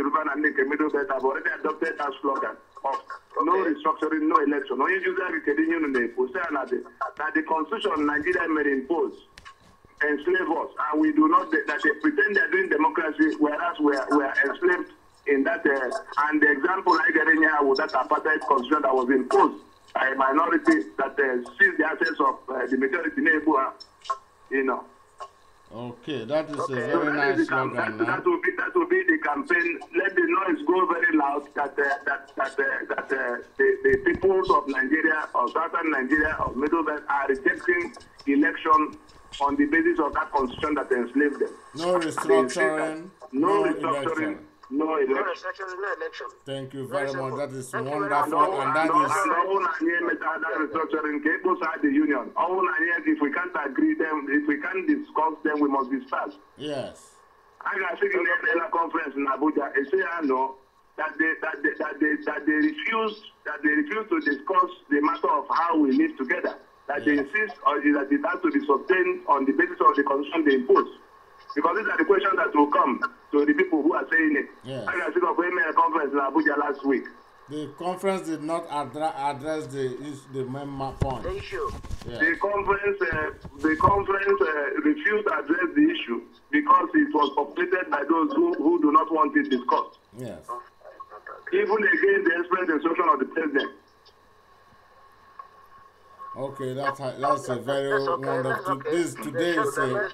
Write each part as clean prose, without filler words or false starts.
Yoruba and the Middle Belt have already adopted that slogan of no restructuring, no election. No usually that the constitution Nigeria may impose enslave us, and we do not, that they pretend they're doing democracy, whereas we are enslaved in that, and the example I get in here was that apartheid constitution that was imposed by a minority that seized the assets of the majority neighbor, you know. Okay, that is a very nice slogan. That will be the campaign. Let the noise go very loud that the peoples of Nigeria, or southern Nigeria, or Middle Belt are rejecting election on the basis of that constitution that enslaved them. No restructuring, no restructuring. No election. No election. Thank you very much. That is wonderful, and that is. The union. If we can't agree them, if we can't discuss them, we must disperse. Yes. I got in the conference in Abuja. I say I know that they refuse to discuss the matter of how we live together. That they insist on that it has to be sustained on the basis of the constitution they impose. Because these are the questions that will come to the people who are saying it. Yes. I got a conference in Abuja last week. The conference did not address the main point. The issue. Yes. The conference refused to address the issue because it was populated by those who do not want it discussed. Yes. Even against the express instruction of the president. Okay, that's a very wonderful. Today is a.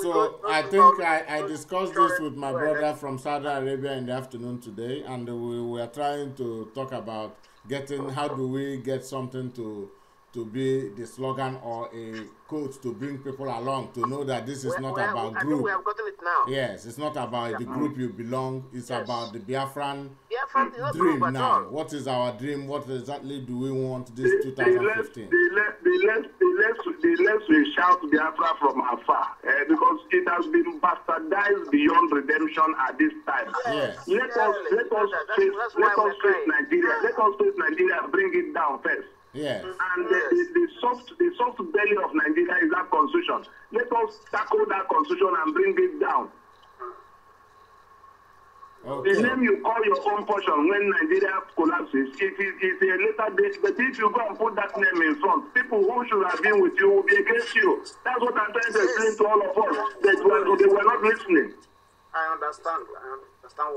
So I think I discussed this with my brother from Saudi Arabia in the afternoon today, and we were trying to talk about how do we get something to be the slogan or a quote to bring people along to know that this is not about group. I think we have gotten it now. Yes, it's not about the group you belong. It's about the Biafran dream now. What is our dream? What exactly do we want this 2015? The left will shout Biafra from afar because it has been bastardized beyond redemption at this time. Yes. Let us face Nigeria. Let us face Nigeria and bring it down first. Yes. And the soft belly of Nigeria is that constitution. Let us tackle that constitution and bring it down. Okay. The name you call your own portion when Nigeria collapses, it is a later date, but if you go and put that name in front, people who should have been with you will be against you. That's what I'm trying to explain to all of us. They were not listening. I understand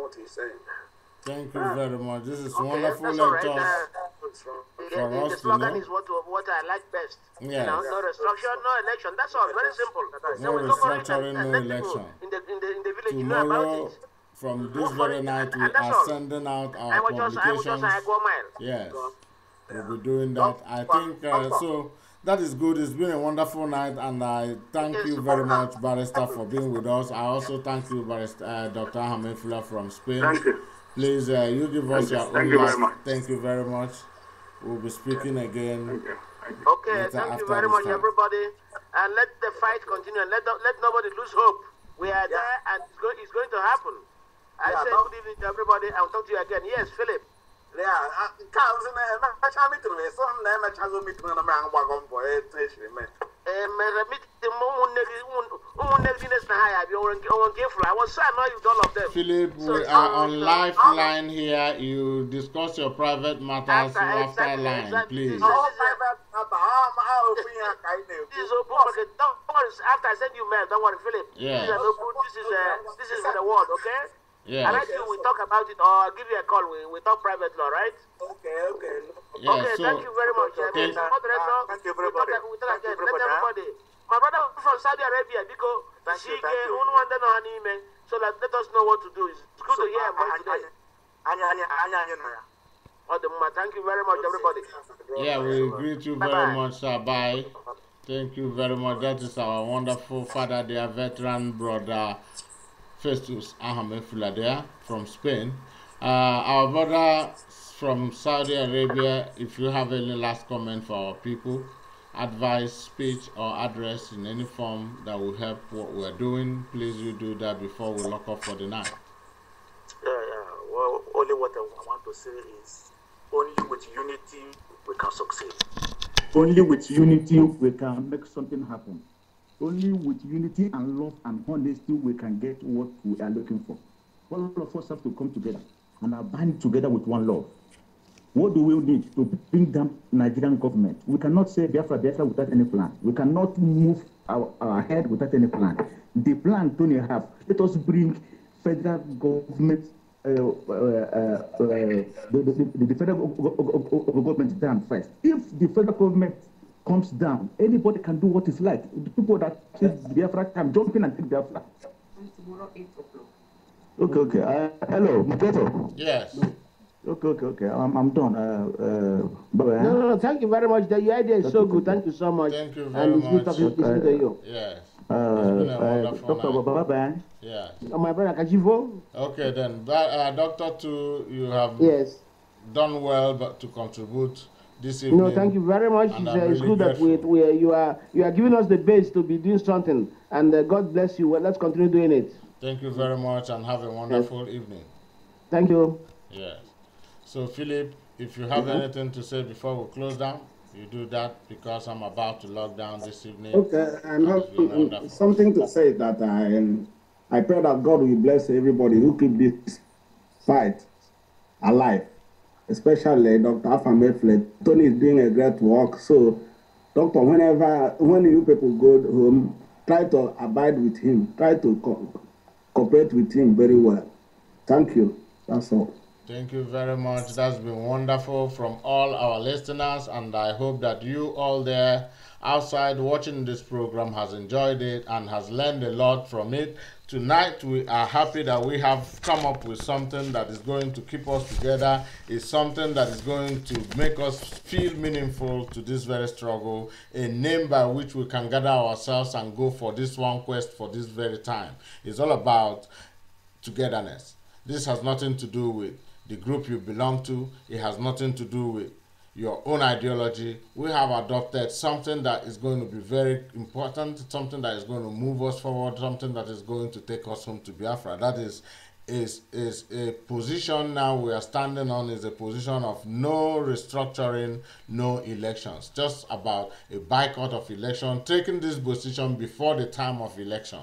what he's saying. Thank you very much. This is wonderful right. for us the slogan is what I like best. Yes. You know, no restructure, no election. That's all. Very simple. No restructuring, no election. In the village, you know Tomorrow, about it. from this very night, we are sending out our publications. Yes, we'll be doing that. I think so. That is good. It's been a wonderful night, and I thank you very much, Barrister, for being with us. I also thank you, Barrister Dr. Hamefula from Spain. Thank you. Please, you give us your own last. Thank you very much. We'll be speaking again. Okay, thank you very much, everybody. And let the fight continue. Let nobody lose hope. We are there, and it's going to happen. I say good evening to everybody. I'll talk to you again. Yes, Philip. Philip, we are on lifeline here. You discuss your private matters after line, please. After I send you mail, don't worry, Philip. Yeah. This is for the world, okay? Yeah. I like you. We talk about it, or I'll give you a call. We talk privately, all right? Okay. Yeah, okay, so, thank you very much. Thank you, everybody. We talk again. Let everybody. My brother from Saudi Arabia, because so let us know what to do. It's good to hear about today. Thank you very much, everybody. Yeah, we greet you very much, sir. Bye. Thank you very much. That is our wonderful father, their veteran brother, Festus Ahamefula there from Spain. Our brother from Saudi Arabia, if you have any last comment for our people, advice, speech, or address in any form that will help what we're doing, please you do that before we lock up for the night. Well, only what I want to say is only with unity we can succeed. Only with unity we can make something happen. Only with unity and love and honesty we can get what we are looking for. All of us have to come together and are bind together with one love. What do we need to bring down Nigerian government? We cannot say Biafra without any plan. We cannot move our head without any plan. The plan Tony have, let us bring federal government, the federal government down first. If the federal government comes down, anybody can do what is like. The people that take Biafra can jump in and take Biafra. Tomorrow 8 o'clock. Okay. Hello, Muketo. Yes. Okay. I'm done. No. Thank you very much. Your idea is so good. Thank you so much. Thank you very much. And it's good talking to you. Yes. Dr. Baba. Yes. My brother Kajivo. Okay then. Dr. Tu, you have done well, but to contribute this evening. No, thank you very much. It's good that you are giving us the base to be doing something, and God bless you. Well, let's continue doing it. Thank you very much, and have a wonderful evening. Thank you. Yes. So, Philip, if you have anything to say before we close down, you do that, because I'm about to log down this evening. Okay, I have something to say that I pray that God will bless everybody who keep this fight alive, especially Dr. Afamefle. Tony is doing a great work. So, Doctor, when you people go home, try to abide with him. Try to cooperate with him very well. Thank you. That's all. Thank you very much. That's been wonderful from all our listeners, and I hope that you all there outside watching this program has enjoyed it and has learned a lot from it. Tonight we are happy that we have come up with something that is going to keep us together. It's something that is going to make us feel meaningful to this very struggle, a name by which we can gather ourselves and go for this one quest for this very time. It's all about togetherness. This has nothing to do with the group you belong to. It has nothing to do with your own ideology. We have adopted something that is going to be very important, something that is going to move us forward, something that is going to take us home to Biafra. That is a position now we are standing on, is a position of no restructuring, no elections, just about a boycott of election, taking this position before the time of election.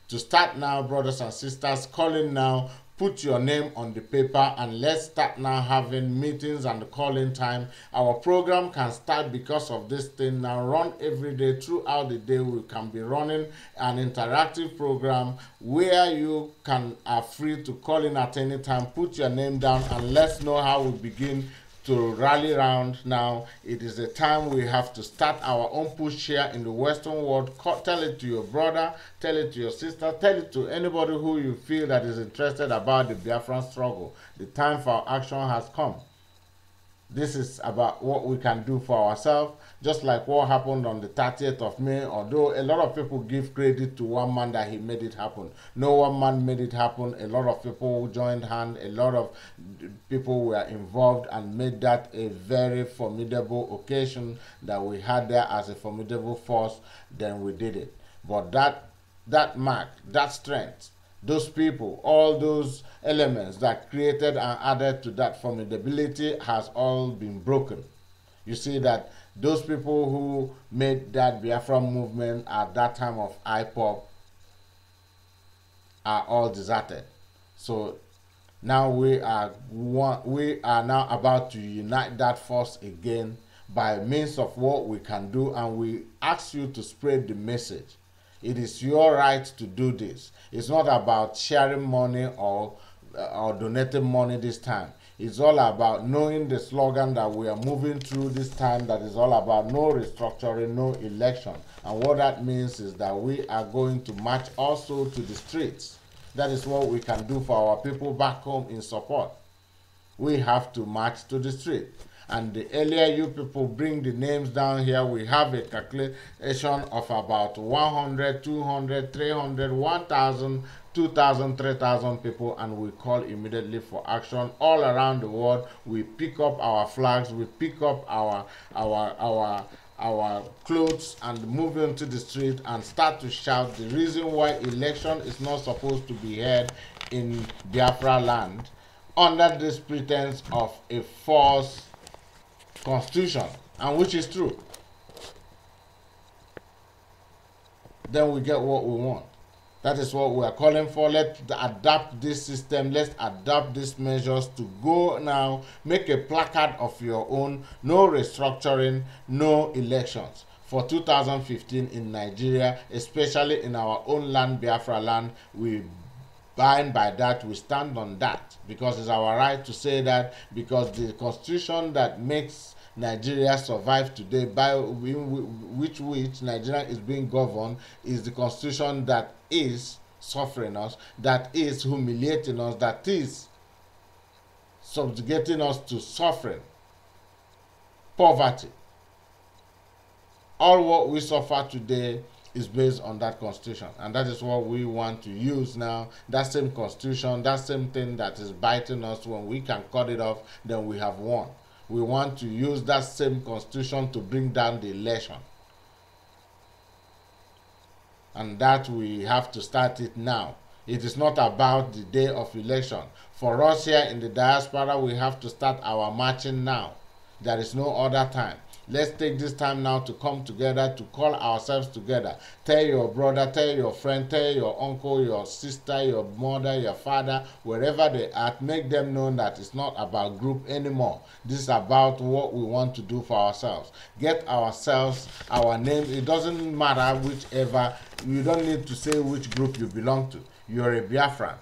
To start now, brothers and sisters, calling now, put your name on the paper, and let's start now having meetings and calling time. Our program can start because of this thing now, run every day throughout the day. We can be running an interactive program where you are free to call in at any time, put your name down, and let's know how we begin to rally around. Now it is the time we have to start our own push here in the Western world. Tell it to your brother, tell it to your sister, tell it to anybody who you feel that is interested about the Biafran struggle. The time for action has come. This is about what we can do for ourselves, just like what happened on the 30th of May, although a lot of people give credit to one man that he made it happen. No one man made it happen. A lot of people joined hands, a lot of people were involved and made that a very formidable occasion that we had there as a formidable force. Then we did it. But that mark, that strength, those people, all those elements that created and added to that formidability has all been broken. You see that those people who made that Biafra movement at that time of IPOP are all deserted. So now we are now about to unite that force again by means of what we can do, and we ask you to spread the message. It is your right to do this. It's not about sharing money or donating money this time. It's all about knowing the slogan that we are moving through this time, that is all about no restructuring, no election. And what that means is that we are going to march also to the streets. That is what we can do for our people back home in support. We have to march to the street. And the earlier you people bring the names down here, we have a calculation of about 100, 200, 300, 1,000, 2,000, 3,000 people, and we call immediately for action all around the world. We pick up our flags, we pick up our clothes and move into the street and start to shout the reason why election is not supposed to be held in Biafra land under this pretense of a false constitution, and which is true. Then we get what we want. That is what we are calling for. Let's adapt this system. Let's adapt these measures to go now. Make a placard of your own. No restructuring, no elections. For 2015 in Nigeria, especially in our own land, Biafra land, we bind by that, we stand on that, because it's our right to say that, because the constitution that makes Nigeria survive today, by which Nigeria is being governed, is the constitution that is suffering us, that is humiliating us, that is subjugating us to suffering, poverty. All what we suffer today is based on that constitution, and that is what we want to use now. That same constitution, that same thing that is biting us, when we can cut it off, then we have won. We want to use that same constitution to bring down the election, and that we have to start it now. It is not about the day of election. For us here in the diaspora, we have to start our marching now. There is no other time. Let's take this time now to come together, to call ourselves together. Tell your brother, tell your friend, tell your uncle, your sister, your mother, your father, wherever they are, make them know that it's not about group anymore. This is about what we want to do for ourselves. Get ourselves, our name. It doesn't matter whichever. You don't need to say which group you belong to. You're a Biafran.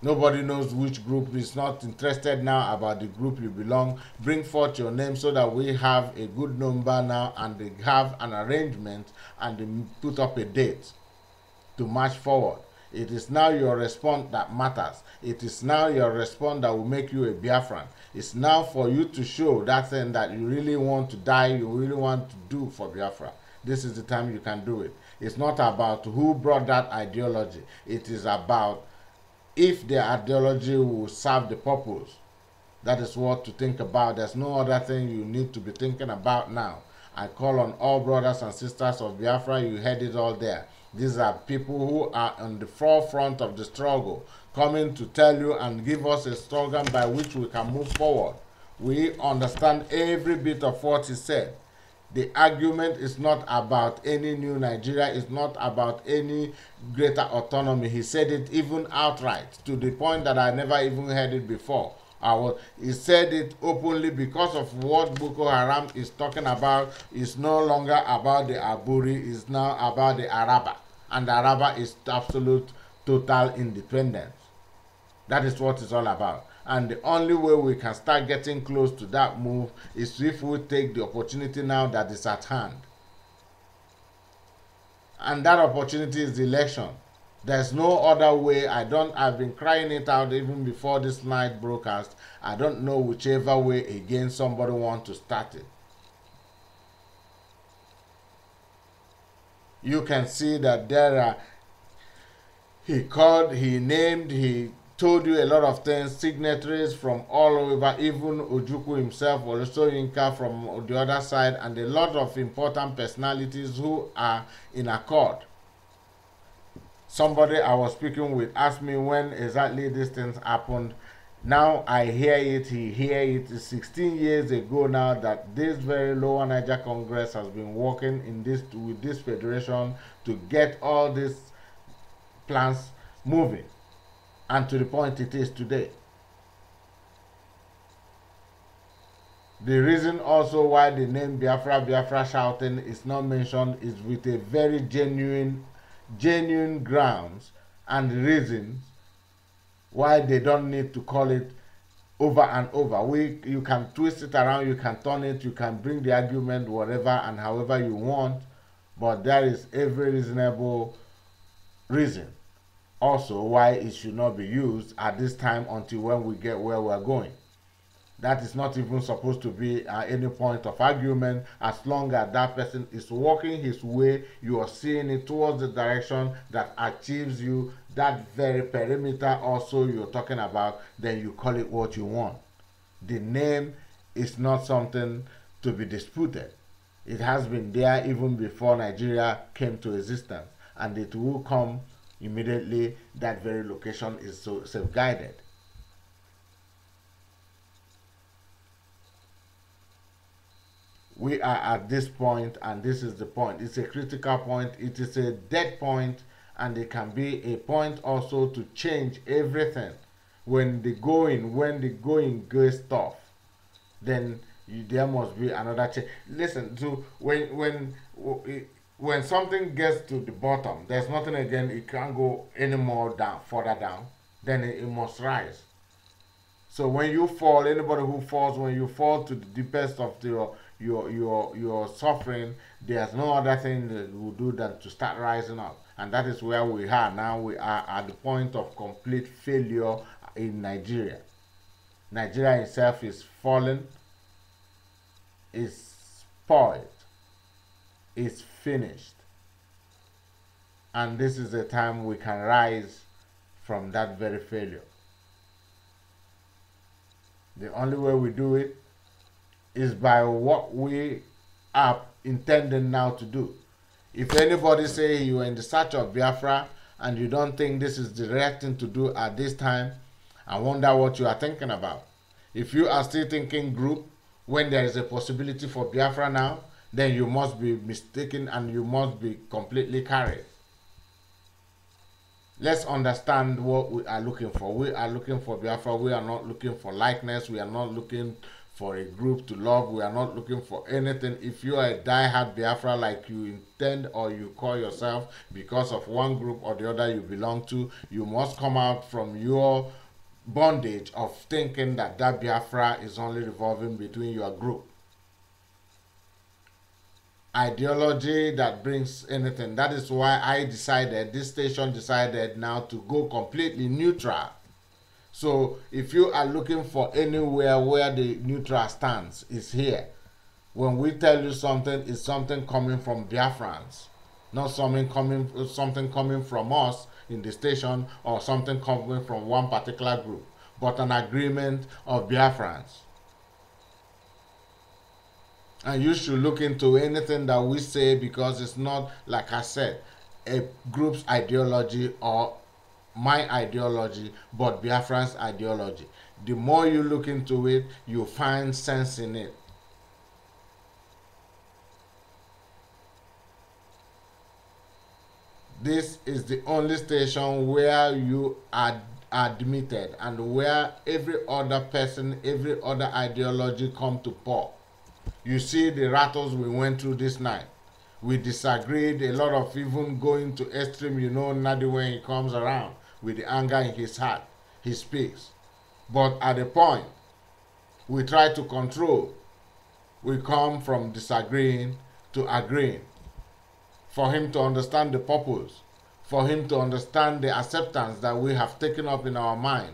Nobody knows which group, is not interested now about the group you belong. Bring forth your name so that we have a good number now, and they have an arrangement, and they put up a date to march forward. It is now your response that matters. It is now your response that will make you a Biafran. It's now for you to show that thing that you really want to die, you really want to do for Biafra. This is the time you can do it. It's not about who brought that ideology. It is about if the ideology will serve the purpose. That is what to think about. There's no other thing you need to be thinking about now. I call on all brothers and sisters of Biafra. You heard it all there. These are people who are on the forefront of the struggle, coming to tell you and give us a slogan by which we can move forward. We understand every bit of what he said. The argument is not about any new Nigeria, it's not about any greater autonomy. He said it even outright, to the point that I never even heard it before. He said it openly, because of what Boko Haram is talking about. Is no longer about the Aburi, it's now about the Araba. And the Araba is absolute, total independence. That is what it's all about. And the only way we can start getting close to that move is if we take the opportunity now that is at hand. And that opportunity is the election. There's no other way. I've been crying it out even before this night broadcast. I don't know whichever way again somebody wants to start it. You can see that there are, he called, he named, he told you a lot of things, signatories from all over, even Ojukwu himself, also Inca from the other side, and a lot of important personalities who are in accord. Somebody I was speaking with asked me when exactly these things happened. Now I hear it, he hear it. It's 16 years ago now that this very Lower Niger Congress has been working in with this federation to get all these plans moving. And to the point it is today. The reason also why the name Biafra shouting is not mentioned is with a very genuine grounds and reasons why they don't need to call it over and over. You can twist it around, you can turn it, you can bring the argument whatever and however you want, but there is every reasonable reason also why it should not be used at this time until when we get where we're going. That is not even supposed to be any point of argument. As long as that person is walking his way, you are seeing it towards the direction that achieves you, that very perimeter also you're talking about, then you call it what you want. The name is not something to be disputed. It has been there even before Nigeria came to existence, and it will come immediately that very location is so safeguarded. We are at this point, and this is the point. It's a critical point. It is a dead point, and it can be a point also to change everything. When the going goes tough, then there must be another change. Listen, to when something gets to the bottom, there's nothing again, it can't go any more down, further down, then it must rise. So when you fall, anybody who falls, when you fall to the deepest of your suffering, there's no other thing that will do than to start rising up. And that is where we are now. We are at the point of complete failure in Nigeria. Nigeria itself is fallen, is spoiled, is finished. And this is the time we can rise from that very failure. The only way we do it is by what we are intending now to do. If anybody say you are in the search of Biafra and you don't think this is the right thing to do at this time, I wonder what you are thinking about. If you are still thinking group when there is a possibility for Biafra now, then you must be mistaken and you must be completely carried. Let's understand what we are looking for. We are looking for Biafra. We are not looking for likeness. We are not looking for a group to love. We are not looking for anything. If you are a die-hard Biafra like you intend or you call yourself because of one group or the other you belong to, you must come out from your bondage of thinking that Biafra is only revolving between your group. Ideology that brings anything. That is why I decided, this station decided now to go completely neutral. So if you are looking for anywhere where the neutral stands, is here. When we tell you something, it's something coming from Biafrans, not something coming from us in the station or something coming from one particular group, but an agreement of Biafrans. And you should look into anything that we say, because it's not, like I said, a group's ideology or my ideology, but Biafran's ideology. The more you look into it, you find sense in it. This is the only station where you are admitted and where every other person, every other ideology come to pour. You see the rattles we went through this night. We disagreed, a lot of even going to extreme. You know, Nnadi, when he comes around with the anger in his heart, he speaks. But at the point, we try to control. We come from disagreeing to agreeing. For him to understand the purpose, for him to understand the acceptance that we have taken up in our mind.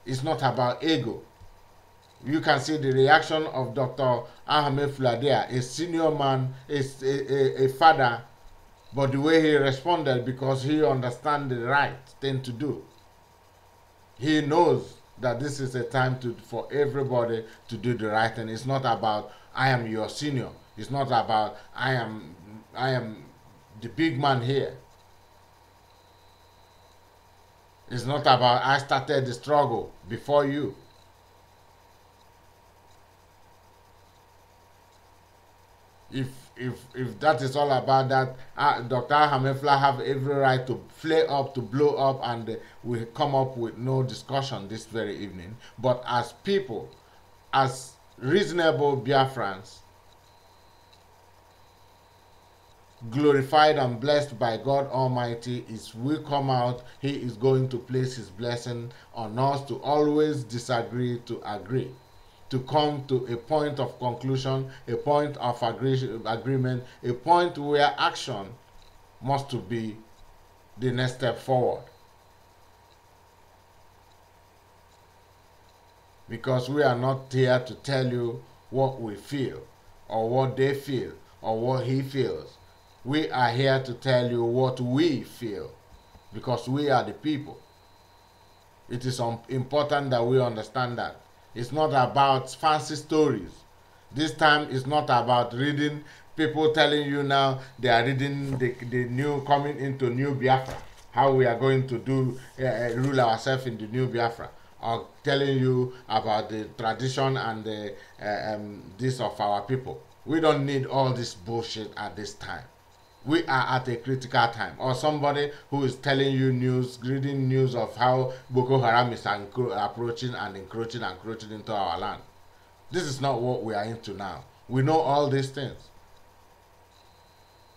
It's not about ego. You can see the reaction of Dr. Ahmed Fladia, a senior man, a father, but the way he responded, because he understands the right thing to do. He knows that this is a time for everybody to do the right thing. It's not about I am your senior. It's not about I am the big man here. It's not about I started the struggle before you. If that is all about that, Dr. Hamefla have every right to flare up, to blow up, and we come up with no discussion this very evening. But as people, as reasonable Biafrans, glorified and blessed by God Almighty, is we come out, He is going to place His blessing on us to always disagree to agree, to come to a point of conclusion, a point of agreement, a point where action must to be the next step forward. Because we are not here to tell you what we feel, or what they feel, or what he feels. We are here to tell you what we feel, because we are the people. It is important that we understand that. It's not about fancy stories. This time it's not about reading, people telling you now they are reading the new, coming into new Biafra, how we are going to do rule ourselves in the new Biafra, or telling you about the tradition and the this of our people. We don't need all this bullshit at this time. We are at a critical time. Or somebody who is telling you news, reading news of how Boko Haram is approaching and encroaching into our land. This is not what we are into now. We know all these things.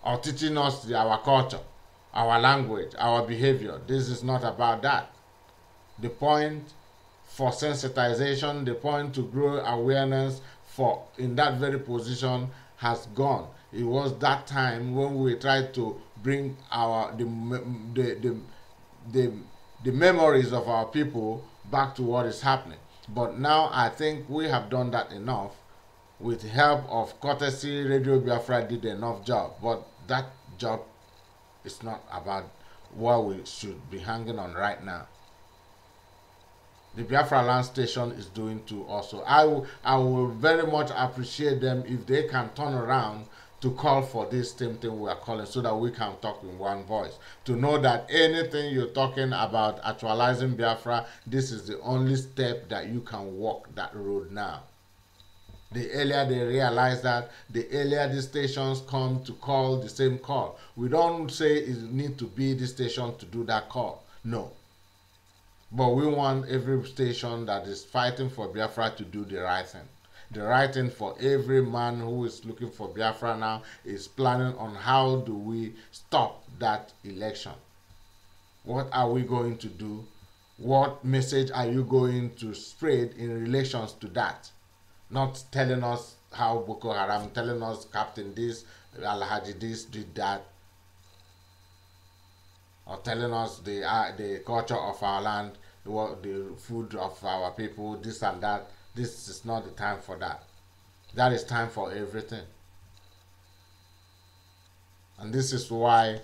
Or teaching us our culture, our language, our behavior. This is not about that. The point for sensitization, the point to grow awareness for in that very position has gone. It was that time when we tried to bring the memories of our people back to what is happening. But now I think we have done that enough. With help of courtesy, Radio Biafra did enough job. But that job is not about what we should be hanging on right now. The Biafra land station is doing too also. I will very much appreciate them if they can turn around to call for this same thing we are calling, so that we can talk in one voice. To know that anything you're talking about actualizing Biafra, this is the only step that you can walk that road now. The earlier they realize that, the earlier the stations come to call the same call. We don't say it need to be the station to do that call. No. But we want every station that is fighting for Biafra to do the right thing. The right thing for every man who is looking for Biafra now is planning on how do we stop that election. What are we going to do? What message are you going to spread in relations to that? Not telling us how Boko Haram, telling us Captain this, Alhaji this, did that. Or telling us the culture of our land, the food of our people, this and that. This is not the time for that. That is time for everything. And this is why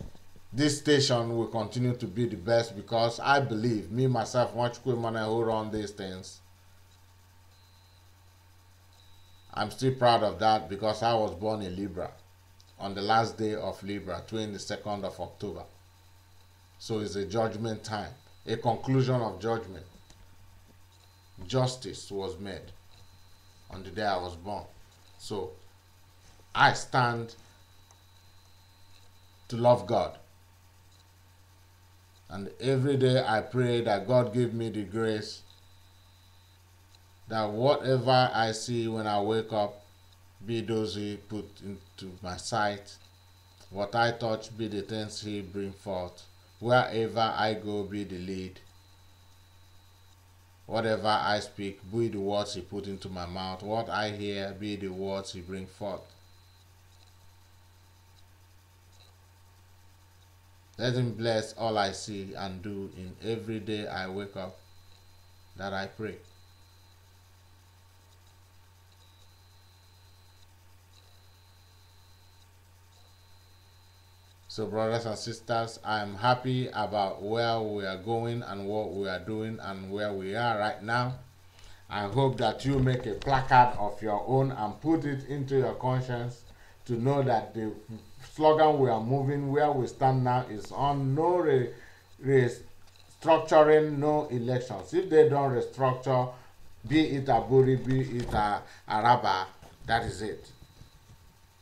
this station will continue to be the best, because I believe, me, myself, Mwachukwu who run these things, I'm still proud of that, because I was born in Libra on the last day of Libra, 22nd of October. So it's a judgment time, a conclusion of judgment. Justice was made on the day I was born. So I stand to love God. And every day I pray that God give me the grace that whatever I see when I wake up be those He put into my sight. What I touch be the things He bring forth. Wherever I go be the lead. Whatever I speak be the words He put into my mouth. What I hear be the words He bring forth. Let Him bless all I see and do in every day I wake up, that I pray. So brothers and sisters, I am happy about where we are going and what we are doing and where we are right now. I hope that you make a placard of your own and put it into your conscience to know that the slogan we are moving, where we stand now, is on no restructuring, no elections. If they don't restructure, be it a Buri, be it a Araba, that is it.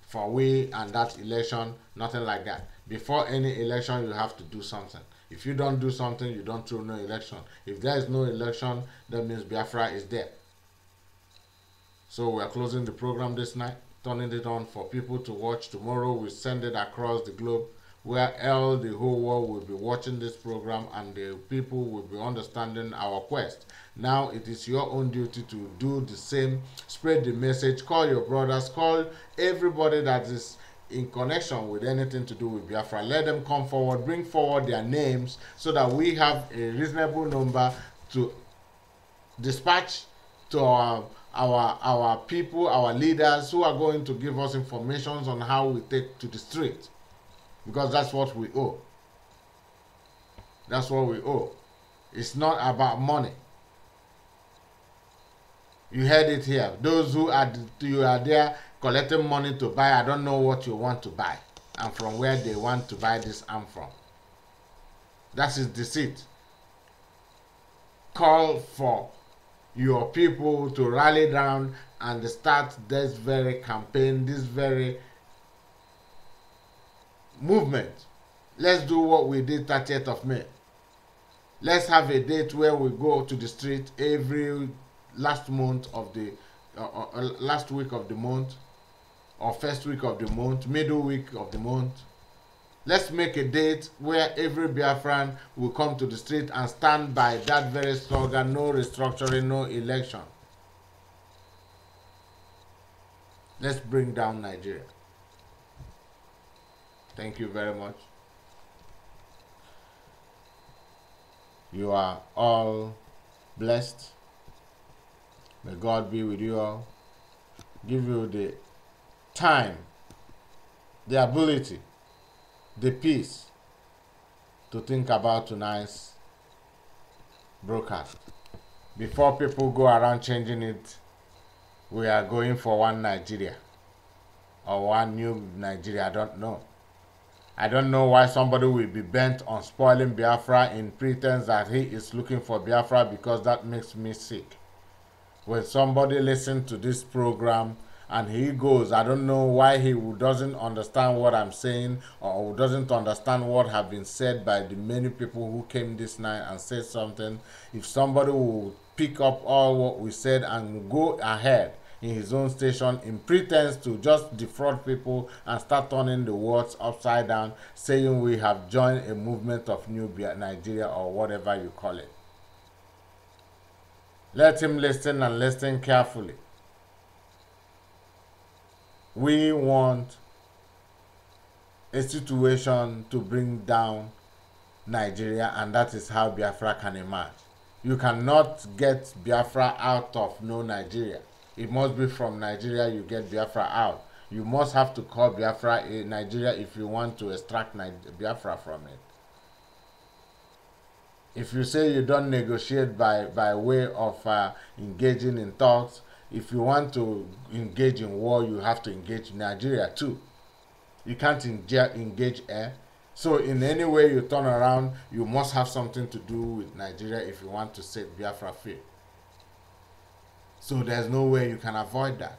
For we and that election, nothing like that. Before any election, you have to do something. If you don't do something, you don't throw no election. If there is no election, that means Biafra is dead. So we are closing the program this night, turning it on for people to watch. Tomorrow we send it across the globe, where the whole world will be watching this program and the people will be understanding our quest. Now it is your own duty to do the same. Spread the message. Call your brothers. Call everybody that is in connection with anything to do with Biafra. Let them come forward. Bring forward their names so that we have a reasonable number to dispatch to our people, our leaders, who are going to give us information on how we take to the street. Because that's what we owe. That's what we owe. It's not about money. You heard it here. Those who are there collecting money to buy, I don't know what you want to buy and from where they want to buy this arm from. That is deceit. Call for your people to rally down and start this very campaign, this very movement. Let's do what we did 30th of May. Let's have a date where we go to the street every last month of the last week of the month, or first week of the month, middle week of the month. Let's make a date where every Biafran will come to the street and stand by that very slogan: no restructuring, no election. Let's bring down Nigeria. Thank you very much. You are all blessed. May God be with you all. Give you the time, the ability, the peace to think about tonight's broadcast. Before people go around changing it, we are going for one Nigeria or one new Nigeria. I don't know. I don't know why somebody will be bent on spoiling Biafra in pretense that he is looking for Biafra, because that makes me sick. When somebody listens to this program and he goes, I don't know why he doesn't understand what I'm saying, or doesn't understand what have been said by the many people who came this night and said something. If somebody will pick up all what we said and go ahead in his own station in pretense to just defraud people and start turning the words upside down, saying we have joined a movement of new Nigeria or whatever you call it. Let him listen, and listen carefully. We want a situation to bring down Nigeria, and that is how Biafra can emerge. You cannot get Biafra out of no Nigeria. It must be from Nigeria you get Biafra out. You must have to call Biafra a Nigeria if you want to extract Biafra from it. If you say you don't negotiate by way of engaging in talks, if you want to engage in war, you have to engage Nigeria too. You can't engage air. So in any way you turn around, you must have something to do with Nigeria if you want to set Biafra free. So there's no way you can avoid that.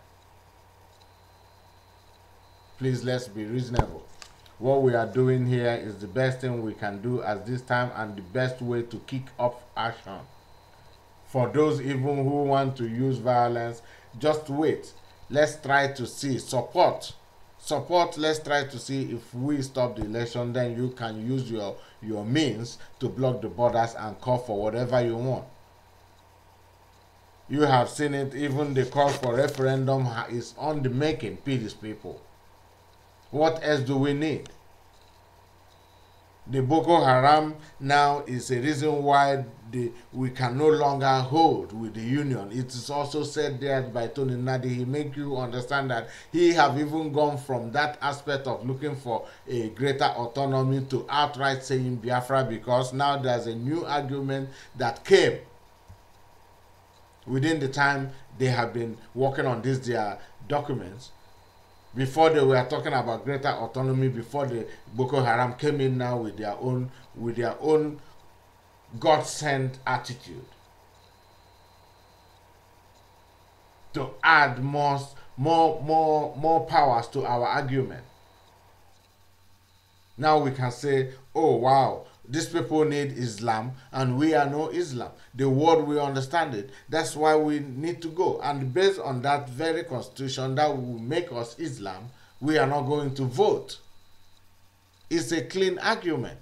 Please, let's be reasonable. What we are doing here is the best thing we can do at this time, and the best way to kick off action. For those even who want to use violence, just wait. Let's try to see support. Let's try to see if we stop the election, then you can use your means to block the borders and call for whatever you want. You have seen it. Even the call for referendum is on the making, these people. What else do we need? The Boko Haram now is a reason why we can no longer hold with the union. It is also said there by Tony Nnadi. He make you understand that he have even gone from that aspect of looking for a greater autonomy to outright saying Biafra, because now there's a new argument that came within the time they have been working on their documents. Before they were talking about greater autonomy, before the Boko Haram came in now with their own God-sent attitude to add more powers to our argument. Now we can say, oh wow, these people need Islam and we are no Islam. The world will understand it. That's why we need to go. And based on that very constitution that will make us Islam, we are not going to vote. It's a clean argument.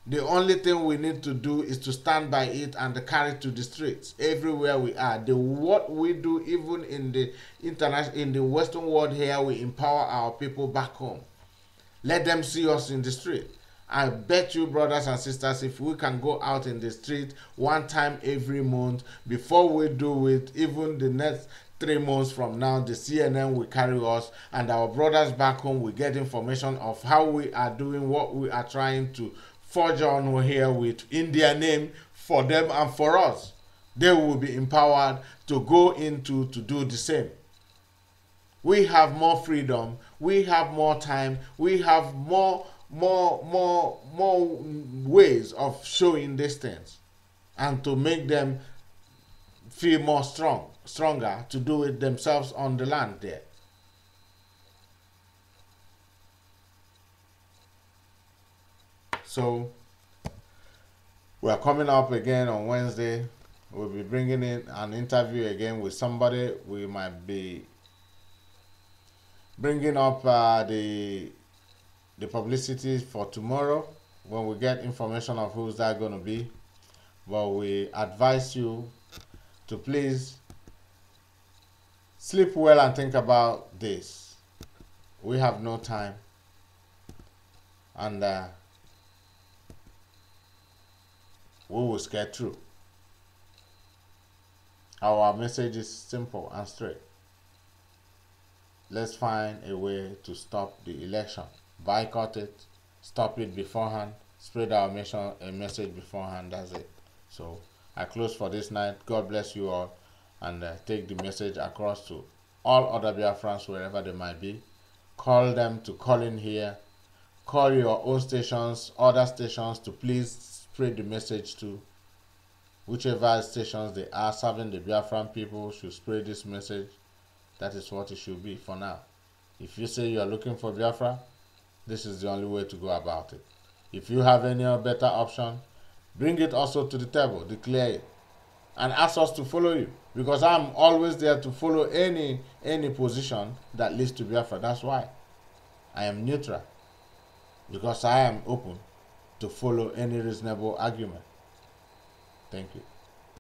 The only thing we need to do is to stand by it and carry it to the streets everywhere we are. What we do, even in the Western world here, we empower our people back home. Let them see us in the street. I bet you, brothers and sisters, if we can go out in the street one time every month, before we do it, even the next 3 months from now, the CNN will carry us, and our brothers back home will get information of how we are doing, what we are trying to forge on here with in their name, for them and for us. They will be empowered to go into to do the same. We have more freedom, we have more time, we have more ways of showing these things, and to make them feel more stronger to do it themselves on the land there. So we are coming up again on Wednesday. We'll be bringing in an interview again with somebody. We might be bringing up the publicity for tomorrow when we get information of who's that going to be. But we advise you to please sleep well and think about this. We have no time, and we will get through. Our message is simple and straight. Let's find a way to stop the election. Boycott it, stop it beforehand, spread our message beforehand. That's it. So I close for this night. God bless you all, and take the message across to all other Biafrans wherever they might be. Call them to call in here. Call your own stations, other stations, to please spread the message to. Whichever stations they are serving the Biafran people should spread this message. That is what it should be for now. If you say you are looking for Biafra, this is the only way to go about it. If you have any better option, bring it also to the table, declare it, and ask us to follow you. Because I'm always there to follow any position that leads to Biafra. That's why I am neutral, because I am open to follow any reasonable argument. Thank you.